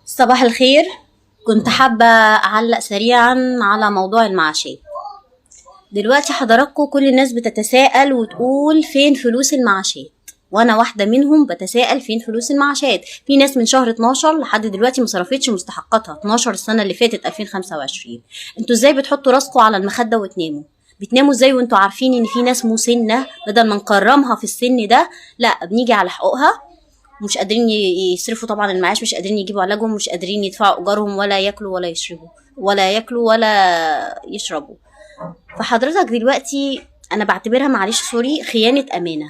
صباح الخير. كنت حابة أعلق سريعا على موضوع المعاشات. دلوقتي حضراتكم كل الناس بتتساءل وتقول فين فلوس المعاشات، وانا واحدة منهم بتساءل فين فلوس المعاشات. في ناس من شهر 12 لحد دلوقتي مصرفتش مستحقاتها، 12 السنة اللي فاتت 2025. انتوا ازاي بتحطوا راسكم على المخدة وتناموا؟ بتناموا ازاي وانتوا عارفين ان في ناس مسنة بدل ما نكرمها في السن ده لا بنيجي على حقوقها؟ مش قادرين يصرفوا طبعا المعاش، مش قادرين يجيبوا علاجهم، مش قادرين يدفعوا ايجارهم، ولا ياكلوا ولا يشربوا، ولا ياكلوا ولا يشربوا. فحضرتك دلوقتي انا بعتبرها معلش سوري خيانة امانة.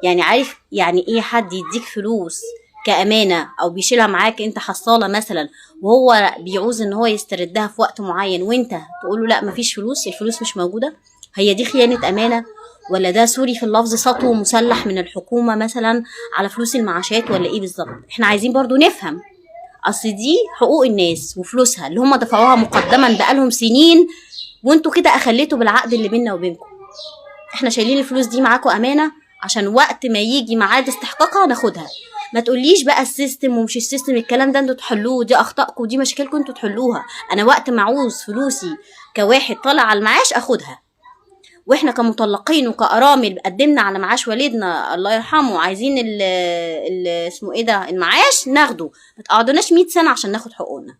يعني عارف يعني ايه حد يديك فلوس كأمانة او بيشيلها معاك انت حصالة مثلا، وهو بيعوز ان هو يستردها في وقت معين وانت تقوله لا مفيش فلوس، الفلوس مش موجودة؟ هي دي خيانة امانة؟ ولا ده سوري في اللفظ سطو مسلح من الحكومة مثلا على فلوس المعاشات، ولا ايه بالظبط؟ احنا عايزين برضو نفهم. اصل دي حقوق الناس وفلوسها اللي هم دفعوها مقدما بقالهم سنين، وانتوا كده اخليتوا بالعقد اللي بيننا وبينكم. احنا شايلين الفلوس دي معاكم امانه عشان وقت ما يجي ميعاد استحقاقها ناخدها. ما تقوليش بقى السيستم ومش السيستم، الكلام ده انتوا تحلوه، دي اخطائكم ودي مشاكلكم انتوا تحلوها. انا وقت ما اعوز فلوسي كواحد طالع على المعاش اخدها، واحنا كمطلقين وكأرامل قدمنا على معاش والدنا الله يرحمه عايزين اسمه ايه ده المعاش ناخده. ما تقعدوناش 100 سنه عشان ناخد حقوقنا.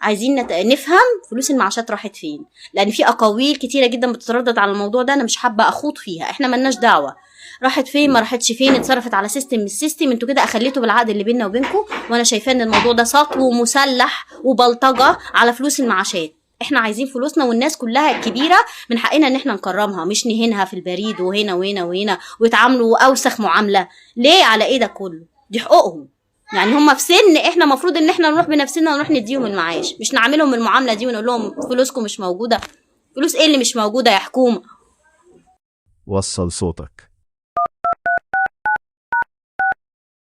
عايزين نفهم فلوس المعاشات راحت فين، لان في اقاويل كتيره جدا بتتردد على الموضوع ده، انا مش حابه اخوض فيها، احنا ملناش دعوه. راحت فين ما راحتش فين، اتصرفت على سيستم مش سيستم، انتوا كده اخليتوا بالعقد اللي بيننا وبينكم. وانا شايفاه ان الموضوع ده سطو مسلح وبلطجه على فلوس المعاشات. احنا عايزين فلوسنا، والناس كلها الكبيره من حقنا ان احنا نكرمها، مش نهينها في البريد وهنا وهنا وهنا ويتعاملوا اوسخ معامله. ليه؟ على ايه ده كله؟ دي حقوقهم. يعني هم في سن احنا مفروض ان احنا نروح بنفسنا ونروح نديهم المعاش، مش نعملهم المعامله دي ونقول لهم فلوسكم مش موجوده. فلوس ايه اللي مش موجوده يا حكومه؟ وصل صوتك.